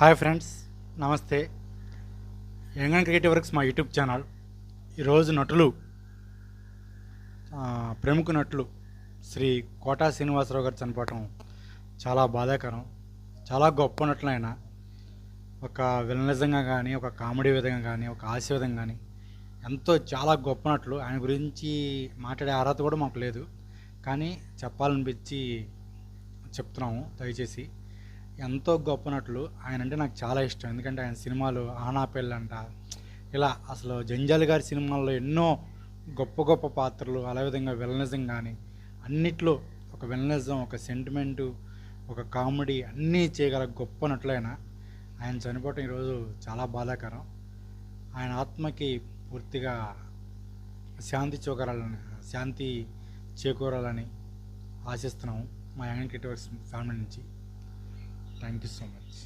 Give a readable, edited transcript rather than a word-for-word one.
Hi friends, నమస్తే. Young and creative works మా YouTube channel. ఈరోజు ప్రముఖ నటులు శ్రీ కోటా శ్రీనివాసరావు గారు చనిపోవటం చాలా బాధాకరం. చాలా గొప్ప నటులు ఆయన. ఒక విలనిజంగా కానీ, ఒక కామెడీ విధంగా కానీ, ఒక హాస్య విధంగా కానీ చాలా గొప్ప నటులు. ఆయన గురించి మాట్లాడే అర్హత కూడా మాకు లేదు, కానీ చెప్పాలనిపించి చెప్తున్నాము. దయచేసి ఎంతో గొప్ప నటులు ఆయన. అంటే నాకు చాలా ఇష్టం, ఎందుకంటే ఆయన సినిమాలు ఆనా పెళ్ళంట, ఇలా అసలు జంజాల్ గారి సినిమాల్లో ఎన్నో గొప్ప గొప్ప పాత్రలు, విధంగా విలనిజం కానీ అన్నిట్లో ఒక విలనిజం, ఒక సెంటిమెంటు, ఒక కామెడీ అన్నీ చేయగల గొప్ప నటులైన ఆయన చనిపోవటం ఈరోజు చాలా బాధాకరం. ఆయన ఆత్మకి పూర్తిగా శాంతి చేకూరాలని ఆశిస్తున్నాము మా యంగ్ క్రియేటివ్ వర్క్స్ ఫ్యామిలీ నుంచి. Thank you so much.